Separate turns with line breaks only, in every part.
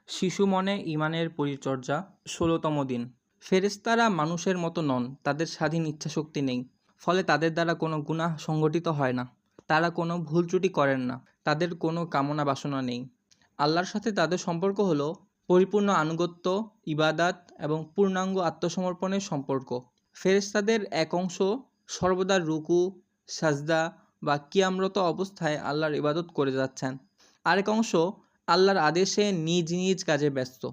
শিশু মনে ঈমানের পরিচর্যা ১৬তম দিন। ফেরেশতারা মানুষের মতো নন, তাদের স্বাধীন ইচ্ছাশক্তি নেই। ফলে তাদের দ্বারা কোনো গুনাহ সংঘটিত হয় না। তারা কোনো ভুল ত্রুটি করেন না। তাদের কোনো কামনা বাসনা নেই। আল্লাহর সাথে তাদের সম্পর্ক হলো পরিপূর্ণ আনুগত্য, ইবাদাত এবং পূর্ণাঙ্গ আত্মসমর্পণের সম্পর্ক। ফেরেশতাদের এক অংশ সর্বদা রুকু, সাজদা বা কিয়ামরত অবস্থায় আল্লাহর ইবাদত করে যাচ্ছেন। আরেক অংশ আল্লাহর আদেশে নিজ নিজ কাজে ব্যস্ত।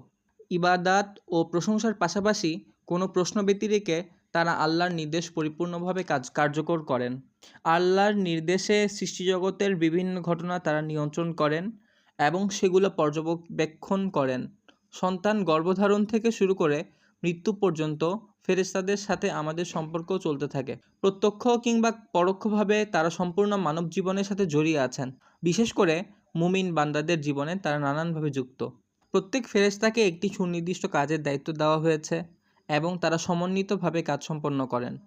ইবাদাত ও প্রশংসার পাশাপাশি কোনো প্রশ্ন ব্যতিরেকে তারা আল্লাহর নির্দেশ পরিপূর্ণভাবে কার্যকর করেন। আল্লাহর নির্দেশে সৃষ্টিজগতের বিভিন্ন ঘটনা তারা নিয়ন্ত্রণ করেন এবং সেগুলো পর্যবেক্ষণ করেন। সন্তান গর্ভধারণ থেকে শুরু করে মৃত্যু পর্যন্ত ফেরেশতাদের সাথে আমাদের সম্পর্ক চলতে থাকে। প্রত্যক্ষ কিংবা পরোক্ষভাবে তারা সম্পূর্ণ মানব জীবনের সাথে জড়িয়ে আছেন। বিশেষ করে মুমিন বান্দাদের জীবনে তারা নানানভাবে যুক্ত। প্রত্যেক ফেরেশতাকে একটি সুনির্দিষ্ট কাজের দায়িত্ব দেওয়া হয়েছে এবং তারা সমন্বিতভাবে কাজ সম্পন্ন করেন।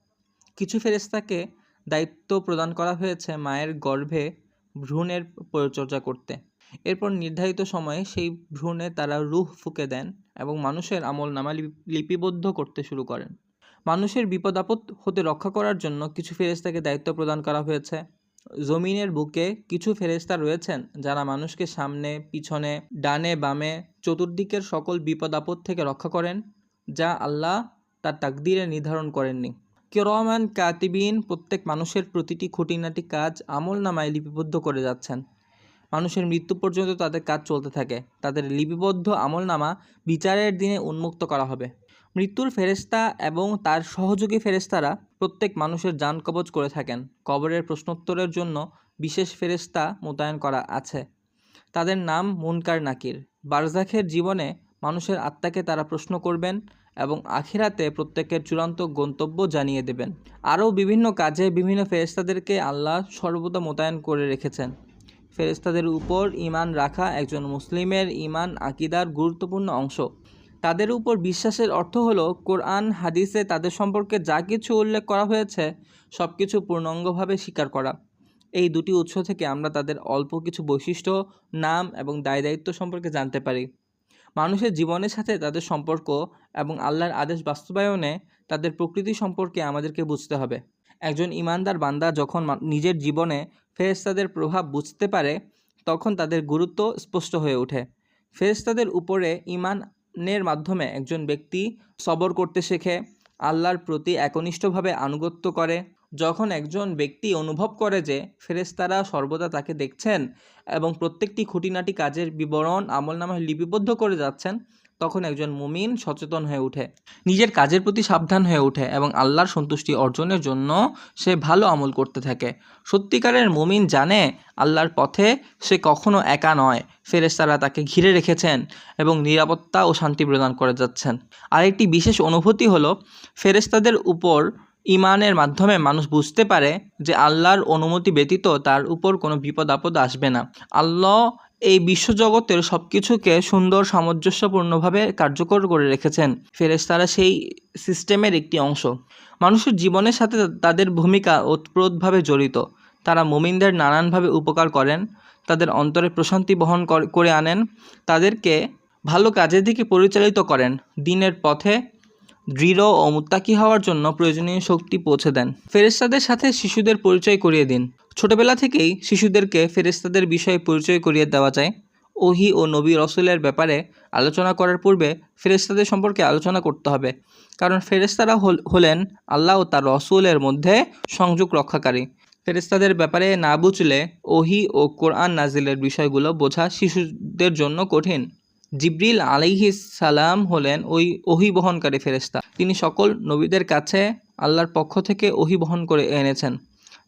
কিছু ফেরেশতাকে দায়িত্ব প্রদান করা হয়েছে মায়ের গর্ভে ভ্রূণের পরিচর্যা করতে। এরপর নির্ধারিত সময়ে সেই ভ্রূণে তারা রূহ ফুঁকে দেন এবং মানুষের আমলনামা লিপিবদ্ধ করতে শুরু করেন। মানুষের বিপদ আপদ হতে রক্ষা করার জন্য কিছু ফেরেশতাকে দায়িত্ব প্রদান করা হয়েছে। জমিনের বুকে কিছু ফেরেশতা রয়েছেন যারা মানুষকে সামনে, পিছনে, ডানে বামে চতুর্দিকের সকল বিপদ আপদ থেকে রক্ষা করেন, যা আল্লাহ তার তাকদীরে নির্ধারণ করেননি। কিরামান কাতিবিন প্রত্যেক মানুষের প্রতিটি খুঁটিনাটি কাজ আমলনামায় লিপিবদ্ধ করে যাচ্ছেন। মানুষের মৃত্যু পর্যন্ত তাদের কাজ চলতে থাকে। তাদের লিপিবদ্ধ আমলনামা বিচারের দিনে উন্মুক্ত করা হবে। মৃত্যুর ফেরেশতা এবং তার সহযোগী ফেরেশতারা প্রত্যেক মানুষের জান কবজ করে থাকেন। কবরের প্রশ্নোত্তরের জন্য বিশেষ ফেরেশতা মোতায়েন করা আছে। তাদের নাম মুনকার নাকির। বারজাখের জীবনে মানুষের আত্মাকে তারা প্রশ্ন করবেন এবং আখিরাতে প্রত্যেকের চূড়ান্ত গন্তব্য জানিয়ে দেবেন। আরও বিভিন্ন কাজে বিভিন্ন ফেরেশতাদেরকে আল্লাহ সর্বদা মোতায়েন করে রেখেছেন। ফেরেশতাদের উপর ঈমান রাখা একজন মুসলিমের ঈমান আকিদার গুরুত্বপূর্ণ অংশ। তাদের উপর বিশ্বাসের অর্থ হলো কোরআন হাদিসে তাদের সম্পর্কে যা কিছু উল্লেখ করা হয়েছে সব কিছু পূর্ণাঙ্গভাবে স্বীকার করা। এই দুটি উৎস থেকে আমরা তাদের অল্প কিছু বৈশিষ্ট্য, নাম এবং দায়-দায়িত্ব সম্পর্কে জানতে পারি। মানুষের জীবনের সাথে তাদের সম্পর্ক এবং আল্লাহর আদেশ বাস্তবায়নে তাদের প্রকৃতি সম্পর্কে আমাদেরকে বুঝতে হবে। একজন ঈমানদার বান্দা যখন নিজের জীবনে ফেরেশতাদের প্রভাব বুঝতে পারে, তখন তাদের গুরুত্ব স্পষ্ট হয়ে ওঠে। ফেরেশতাদের উপরে ঈমানের মাধ্যমে একজন ব্যক্তি সবর করতে শেখে, আল্লাহর প্রতি একনিষ্ঠভাবে আনুগত্য করে। যখন একজন ব্যক্তি অনুভব করে যে ফেরেশতারা সর্বদা তাকে দেখছেন এবং প্রত্যেকটি খুঁটিনাটি কাজের বিবরণ আমলনামায় লিপিবদ্ধ করে যাচ্ছেন, তখন একজন মুমিন সচেতন হয়ে ওঠে, নিজের কাজের প্রতি সাবধান হয়ে ওঠে এবং আল্লাহর সন্তুষ্টি অর্জনের জন্য সে ভালো আমল করতে থাকে। সত্যিকারের মুমিন জানে আল্লাহর পথে সে কখনো একা নয়, ফেরেশতারা তাকে ঘিরে রেখেছেন এবং নিরাপত্তা ও শান্তি প্রদান করে যাচ্ছেন। আরেকটি বিশেষ অনুভূতি হলো ফেরেশতাদের উপর ঈমানের মাধ্যমে মানুষ বুঝতে পারে যে আল্লাহর অনুমতি ব্যতীত তার উপর কোনো বিপদ আপদ আসবে না। আল্লাহ এই বিশ্বজগতের সব কিছুকে সুন্দর সামঞ্জস্যপূর্ণভাবে কার্যকর করে রেখেছেন। ফেরেশতারা সেই সিস্টেমের একটি অংশ। মানুষের জীবনের সাথে তাদের ভূমিকা ওতপ্রোতভাবে জড়িত। তারা মুমিনদের নানানভাবে উপকার করেন, তাদের অন্তরে প্রশান্তি বহন করে আনেন, তাদেরকে ভালো কাজের দিকে পরিচালিত করেন, দ্বীনের পথে দৃঢ় ও মুত্তাকি হওয়ার জন্য প্রয়োজনীয় শক্তি পৌঁছে দেন। ফেরেশতাদের সাথে শিশুদের পরিচয় করিয়ে দিন। ছোটবেলা থেকেই শিশুদেরকে ফেরেশতাদের বিষয়ে পরিচয় করিয়ে দেওয়া যায়। ওহী ও নবী রসুলের ব্যাপারে আলোচনা করার পূর্বে ফেরেশতাদের সম্পর্কে আলোচনা করতে হবে, কারণ ফেরেশতারা হলেন আল্লাহ ও তার রসুলের মধ্যে সংযোগ রক্ষাকারী। ফেরেশতাদের ব্যাপারে না বুঝলে ওহী ও কোরআন নাজিলের বিষয়গুলো বোঝা শিশুদের জন্য কঠিন। জিবরিল আলাইহিস সালাম হলেন ওহী বহনকারী ফেরেশতা। তিনি সকল নবীদের কাছে আল্লাহর পক্ষ থেকে ওহী বহন করে এনেছেন।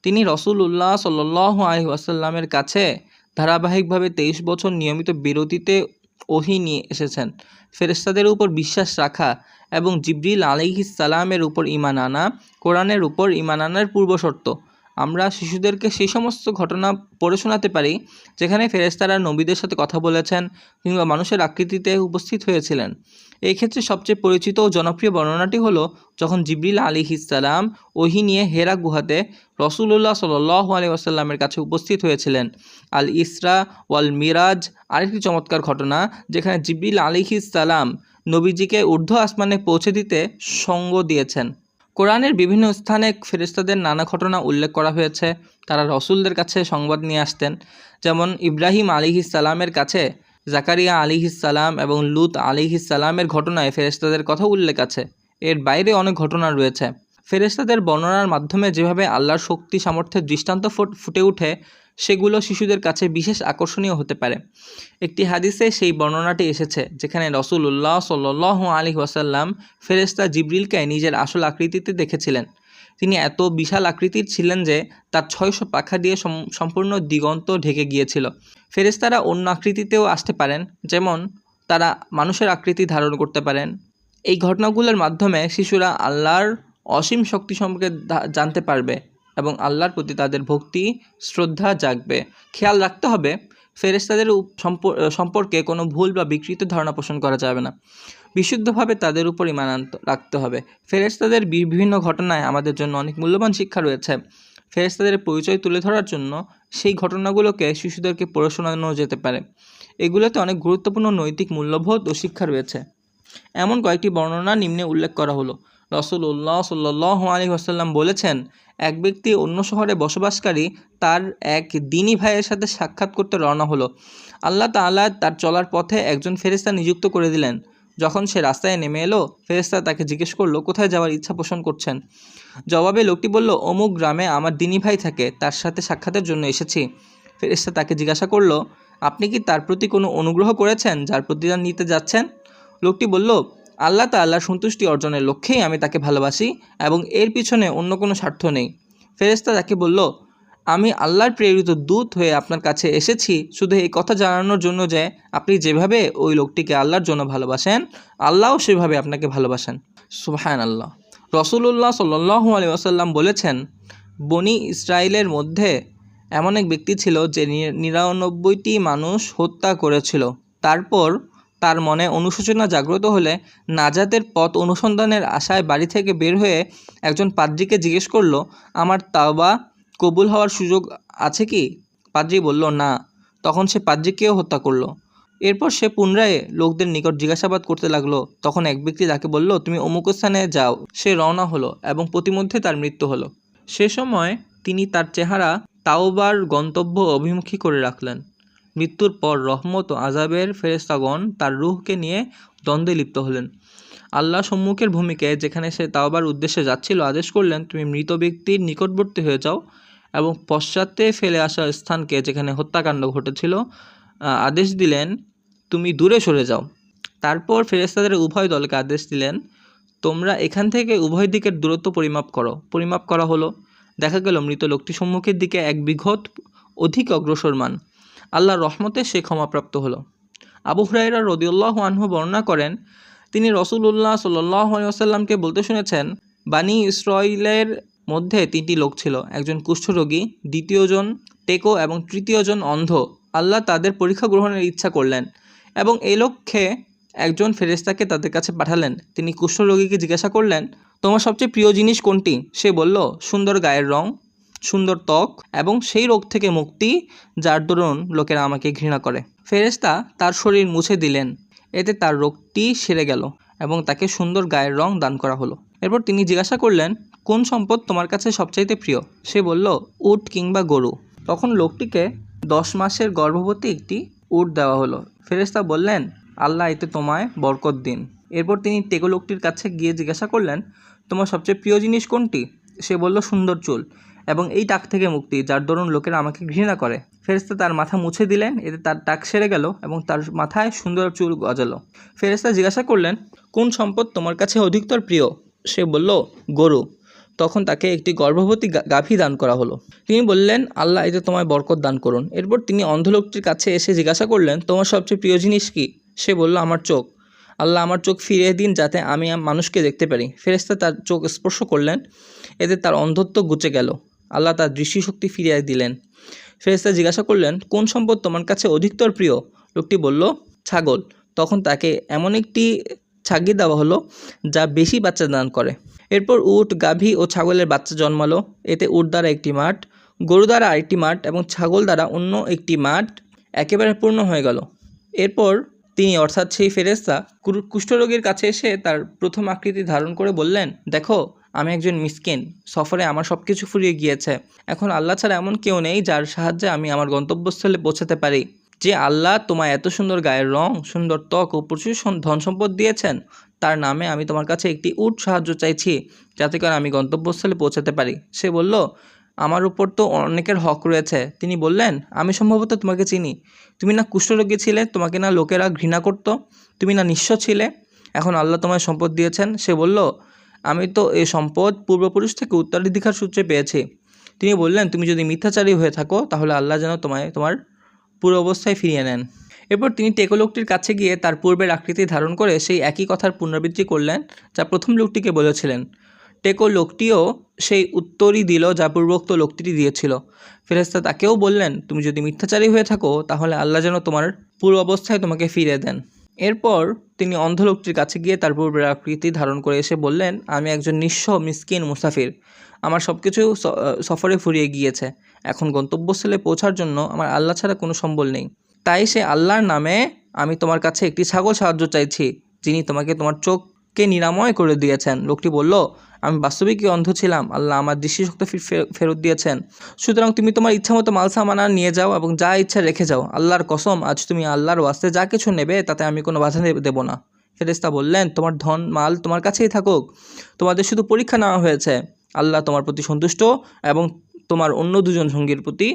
তিনি রাসূলুল্লাহ সাল্লাল্লাহু আলাইহি ওয়াসাল্লামের কাছে ধারাবাহিকভাবে 23 বছর নিয়মিত বিরতিতে ওহী নিয়ে এসেছেন। ফেরেশতাদের উপর বিশ্বাস রাখা এবং জিবরিল আলাইহিস সালামের উপর ঈমান আনা কোরআনের উপর ঈমান আনার পূর্বশর্ত। আমরা শিশুদেরকে সেই সমস্ত ঘটনা পড়ে শোনাতে পারি যেখানে ফেরেশতারা নবীদের সাথে কথা বলেছেন কিংবা মানুষের আকৃতিতে উপস্থিত হয়েছিলেন। এই ক্ষেত্রে সবচেয়ে পরিচিত ও জনপ্রিয় বর্ণনাটি হলো যখন জিবরিল আলাইহিসসালাম ওহী নিয়ে হেরা গুহাতে রাসূলুল্লাহ সাল্লাল্লাহু আলাইহি ওয়াসাল্লামের কাছে উপস্থিত হয়েছিলেন। আল ইসরা ওয়াল মিরাজ আরেকটি চমৎকার ঘটনা, যেখানে জিবরিল আলাইহিসসালাম নবীজিকে ঊর্ধ্ব আসমানে পৌঁছে দিতে সঙ্গ দিয়েছেন। কোরআনের বিভিন্ন স্থানে ফেরেশতাদের নানা ঘটনা উল্লেখ করা হয়েছে। তারা রসুলদের কাছে সংবাদ নিয়ে আসতেন, যেমন ইব্রাহিম আলাইহিসসালামের কাছে জাকারিয়া আলাইহিসসালাম এবং লুত আলাইহিসসালামের ঘটনায় ফেরেশতাদের কথা উল্লেখ আছে। এর বাইরে অনেক ঘটনা রয়েছে। ফেরেশতাদের বর্ণনার মাধ্যমে যেভাবে আল্লাহর শক্তি সামর্থ্যের দৃষ্টান্ত ফুটে ওঠে, সেগুলো শিশুদের কাছে বিশেষ আকর্ষণীয় হতে পারে। একটি হাদিসে সেই বর্ণনাটি এসেছে যেখানে রাসূলুল্লাহ সাল্লাল্লাহু আলাইহি ওয়াসাল্লাম ফেরেশতা জিবরিলকে নিজের আসল আকৃতিতে দেখেছিলেন। তিনি এত বিশাল আকৃতির ছিলেন যে তার 600 পাখা দিয়ে সম্পূর্ণ দিগন্ত ঢেকে গিয়েছিল। ফেরেশতারা অন্য আকৃতিতেও আসতে পারেন, যেমন তারা মানুষের আকৃতি ধারণ করতে পারেন। এই ঘটনাগুলোর মাধ্যমে শিশুরা আল্লাহর অসীম শক্তি সম্পর্কে জানতে পারবে এবং আল্লাহর প্রতি তাদের ভক্তি শ্রদ্ধা জাগবে। খেয়াল রাখতে হবে, ফেরেশতাদের সম্পর্কে কোনো ভুল বা বিকৃত ধারণা পোষণ করা যাবে না। বিশুদ্ধভাবে তাদের উপর ঈমান রাখতে হবে। ফেরেশতাদের বিভিন্ন ঘটনায় আমাদের জন্য অনেক মূল্যবান শিক্ষা রয়েছে। ফেরেশতাদের পরিচয় তুলে ধরার জন্য সেই ঘটনাগুলোকে শিশুদেরকে পড়ে শোনানো যেতে পারে। এগুলোতে অনেক গুরুত্বপূর্ণ নৈতিক মূল্যবোধ ও শিক্ষা রয়েছে। এমন কয়েকটি বর্ণনা নিম্নে উল্লেখ করা হলো। রাসূলুল্লাহ সাল্লাল্লাহু আলাইহি ওয়াসাল্লাম বলেছেন, এক ব্যক্তি অন্য শহরে বসবাসকারী তার এক দ্বীনী ভাইয়ের সাথে সাক্ষাৎ করতে রওনা হলো। আল্লাহ তাআলা তার চলার পথে একজন ফেরেশতা নিযুক্ত করে দিলেন। যখন সে রাস্তায় নেমে এলো, ফেরেশতা তাকে জিজ্ঞেস করলো কোথায় যাওয়ার ইচ্ছা পোষণ করছেন। জবাবে লোকটি বলল, অমুক গ্রামে আমার দ্বীনী ভাই থাকে, তার সাথে সাক্ষাতের জন্য এসেছি। ফেরেশতা তাকে জিজ্ঞাসা করলো, আপনি কি তার প্রতি কোনো অনুগ্রহ করেছেন যার প্রতিদান নিতে যাচ্ছেন? লোকটি বলল, আল্লাহ তাআলার সন্তুষ্টি অর্জনের লক্ষ্যেই আমি তাকে ভালোবাসি এবং এর পিছনে অন্য কোনো স্বার্থ নেই। ফেরেশতা তাকে বলল, আমি আল্লাহর প্রেরিত দূত হয়ে আপনার কাছে এসেছি শুধু এই কথা জানানোর জন্য যে আপনি যেভাবে ওই লোকটিকে আল্লাহর জন্য ভালোবাসেন, আল্লাহও সেভাবে আপনাকে ভালোবাসেন। সুবহানাল্লাহ। রাসূলুল্লাহ সাল্লাল্লাহু আলাইহি ওয়াসাল্লাম বলেছেন, বনি ইসরাইলের মধ্যে এমন এক ব্যক্তি ছিল যে 99টি মানুষ হত্যা করেছিল। তারপর তার মনে অনুশোচনা জাগ্রত হলে নাজাতের পথ অনুসন্ধানের আশায় বাড়ি থেকে বের হয়ে একজন পাদ্রীকে জিজ্ঞেস করলো, আমার তাওবা কবুল হওয়ার সুযোগ আছে কি? পাদ্রী বলল, না। তখন সে পাদ্রীকেও হত্যা করলো। এরপর সে পুনরায় লোকদের নিকট জিজ্ঞাসাবাদ করতে লাগলো। তখন এক ব্যক্তি তাকে বলল, তুমি অমুক স্থানে যাও। সে রওনা হলো এবং প্রতিমধ্যে তার মৃত্যু হলো। সে সময় তিনি তার চেহারা তাওবার গন্তব্য অভিমুখী করে রাখলেন। মৃত্যুর পর রহমত ও আযাবের ফেরেশতাগণ তার রূহকে নিয়ে দ্বন্দ্বে লিপ্ত হলেন। আল্লাহ সম্মুখের ভূমিকায় যেখানে সে তাওবার উদ্দেশ্যে যাচ্ছিল আদেশ করলেন, তুমি মৃত ব্যক্তির নিকটবর্তী হয়ে যাও, এবং পশ্চাতে ফেলে আসা স্থানকে যেখানে হত্যাকাণ্ড ঘটেছিল আদেশ দিলেন, তুমি দূরে সরে যাও। তারপর ফেরেশতাদের উভয় দলকে আদেশ দিলেন, তোমরা এখান থেকে উভয় দিকের দূরত্ব পরিমাপ করো। পরিমাপ করা হলো। দেখা গেল মৃত লোকটি সম্মুখের দিকে 1 বিঘত অধিক অগ্রসরমান। আল্লাহর রহমতে সে ক্ষমাপ্রাপ্ত হলো। আবু হুরায়রা রাদিয়াল্লাহু আনহু বর্ণনা করেন, তিনি রাসূলুল্লাহ সাল্লাল্লাহু আলাইহি ওয়াসাল্লামকে বলতে শুনেছেন, বানি ইসরাঈলের মধ্যে 3টি লোক ছিল, একজন কুষ্ঠরোগী, দ্বিতীয়জন টেকো এবং তৃতীয়জন অন্ধ। আল্লাহ তাদের পরীক্ষা গ্রহণের ইচ্ছা করলেন এবং এই লক্ষ্যে একজন ফেরেশতাকে তাদের কাছে পাঠালেন। তিনি কুষ্ঠরোগীকে জিজ্ঞাসা করলেন, তোমার সবচেয়ে প্রিয় জিনিস কোনটি? সে বলল, সুন্দর গায়ের রং, সুন্দর ত্বক এবং সেই রোগ থেকে মুক্তি যার দরুন লোকেরা আমাকে ঘৃণা করে। ফেরেশতা তার শরীর মুছে দিলেন, এতে তার রোগটি সেরে গেল এবং তাকে সুন্দর গায়ের রং দান করা হলো। এরপর তিনি জিজ্ঞাসা করলেন, কোন সম্পদ তোমার কাছে সবচাইতে প্রিয়? সে বলল, উট কিংবা গরু। তখন লোকটিকে 10 মাসের গর্ভবতী একটি উট দেওয়া হলো। ফেরেশতা বললেন, আল্লাহ এতে তোমায় বরকত দিন। এরপর তিনি টেকো লোকটির কাছে গিয়ে জিজ্ঞাসা করলেন, তোমার সবচেয়ে প্রিয় জিনিস কোনটি? সে বলল, সুন্দর চুল এবং এই টাক থেকে মুক্তি যার দরুন লোকেরা আমাকে ঘৃণা করে। ফেরেশতা তার মাথা মুছে দিলেন, এতে তার টাক সেরে গেল এবং তার মাথায় সুন্দর চুল গজালো। ফেরেশতা জিজ্ঞাসা করলেন, কোন সম্পদ তোমার কাছে অধিকতর প্রিয়? সে বলল, গরু। তখন তাকে একটি গর্ভবতী গাভী দান করা হলো। তিনি বললেন, আল্লাহ এতে তোমায় বরকত দান করুন। এরপর তিনি অন্ধ লোকটির কাছে এসে জিজ্ঞাসা করলেন, তোমার সবচেয়ে প্রিয় জিনিস কি? সে বলল, আমার চোখ। আল্লাহ আমার চোখ ফিরিয়ে দিন যাতে আমি মানুষকে দেখতে পারি। ফেরেশতা তার চোখ স্পর্শ করলেন, এতে তার অন্ধত্ব ঘুচে গেল। আল্লাহ তার দৃষ্টিশক্তি ফিরিয়ে দিলেন। ফেরেশতা জিজ্ঞাসা করলেন, কোন সম্পদ তোমার কাছে অধিকতর প্রিয়? লোকটি বলল, ছাগল। তখন তাকে এমন একটি ছাগি দেওয়া হলো যা বেশি বাচ্চা দান করে। এরপর উট, গাভী ও ছাগলের বাচ্চা জন্মালো। এতে উট দ্বারা একটি মাঠ, গরু দ্বারা আরেকটি মাঠ এবং ছাগল দ্বারা অন্য একটি মাঠ একেবারে পূর্ণ হয়ে গেল। এরপর তিনি অর্থাৎ সেই ফেরেশতা কুষ্ঠরোগীর কাছে এসে তার প্রথম আকৃতি ধারণ করে বললেন, দেখো, আমি একজন মিসকিন, সফরে আমার সব কিছু ফুরিয়ে গিয়েছে। এখন আল্লাহ ছাড়া এমন কেউ নেই যার সাহায্যে আমি আমার গন্তব্যস্থলে পৌঁছাতে পারি। যে আল্লাহ তোমায় এত সুন্দর গায়ের রং, সুন্দর ত্বক ও প্রচুর ধন সম্পদ দিয়েছেন, তার নামে আমি তোমার কাছে একটি উট সাহায্য চাইছি, যাতে করে আমি গন্তব্যস্থলে পৌঁছাতে পারি। সে বলল, আমার উপর তো অনেকের হক রয়েছে। তিনি বললেন, আমি সম্ভবত তোমাকে চিনি। তুমি না কুষ্ঠরোগী ছিলে, তোমাকে না লোকেরা ঘৃণা করত, তুমি না নিঃস্ব ছিলে, এখন আল্লাহ তোমায় সম্পদ দিয়েছেন। সে বলল, আমি তো এই সম্পদ পূর্বপুরুষ থেকে উত্তরাধিকার সূত্রে পেয়েছি। তিনি বললেন, তুমি যদি মিথ্যাচারী হয়ে থাকো তাহলে আল্লাহ যেন তোমায় তোমার পুরো অবস্থায় ফিরিয়ে নেন। এরপর তিনি টেকো লোকটির কাছে গিয়ে তার পূর্বের আকৃতি ধারণ করে সেই একই কথার পুনরাবৃত্তি করলেন যা প্রথম লোকটিকে বলেছিলেন। টেকো লোকটিও সেই উত্তরই দিল যা পূর্বোক্ত লোকটি দিয়েছিল। ফেরেশতা তাকেও বললেন, তুমি যদি মিথ্যাচারী হয়ে থাকো তাহলে আল্লাহ যেন তোমার পুরো অবস্থায় তোমাকে ফিরিয়ে দেন। এরপর তিনি অন্ধ লোকটির কাছে গিয়ে তার পূর্বের আকৃতি ধারণ করে এসে বললেন, আমি একজন নিঃস্ব মিসকিন মুসাফির, আমার সব কিছু সফরে ফুরিয়ে গিয়েছে। এখন গন্তব্যস্থলে পৌঁছার জন্য আমার আল্লাহ ছাড়া কোনো সম্বল নেই। তাই সে আল্লাহর নামে আমি তোমার কাছে একটি ছাগল সাহায্য চাইছি, যিনি তোমাকে তোমার চোখকে নিরাময় করে দিয়েছেন। লোকটি বলল, আমি বাস্তবিকই অন্ধ ছিলাম, আল্লাহ আমার দৃষ্টিশক্তি ফেরত দিয়েছেন। সুতরাং তুমি তোমার ইচ্ছা মতো মাল সামানা নিয়ে যাও এবং যা ইচ্ছা রেখে যাও। আল্লাহর কসম, আজ তুমি আল্লাহর ওয়াস্তে যা কিছু নেবে তাতে আমি কোনো বাধা দেব না। ফেরেশতা বললেন, তোমার ধন মাল তোমার কাছেই থাকুক, তোমাদের শুধু পরীক্ষা নেওয়া হয়েছে। আল্লাহ তোমার প্রতি সন্তুষ্ট এবং তোমার অন্য দুজন সঙ্গীর প্রতি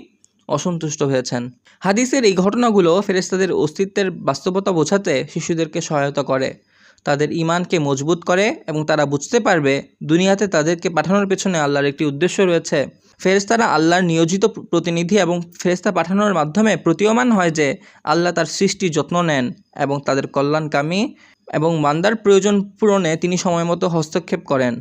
অসন্তুষ্ট হয়েছেন। হাদিসের এই ঘটনাগুলো ফেরেশতাদের অস্তিত্বের বাস্তবতা বোঝাতে শিশুদেরকে সহায়তা করে, তাদের ঈমানকে মজবুত করে এবং তারা বুঝতে পারবে দুনিয়াতে তাদেরকে পাঠানোর পেছনে আল্লাহর একটি উদ্দেশ্য রয়েছে। ফেরেশতারা আল্লাহর নিয়োজিত প্রতিনিধি এবং ফেরেশতা পাঠানোর মাধ্যমে প্রতীয়মান হয় যে আল্লাহ তার সৃষ্টির যত্ন নেন এবং তাদের কল্যাণকামী এবং বান্দার প্রয়োজন পূরণে তিনি সময়মতো হস্তক্ষেপ করেন।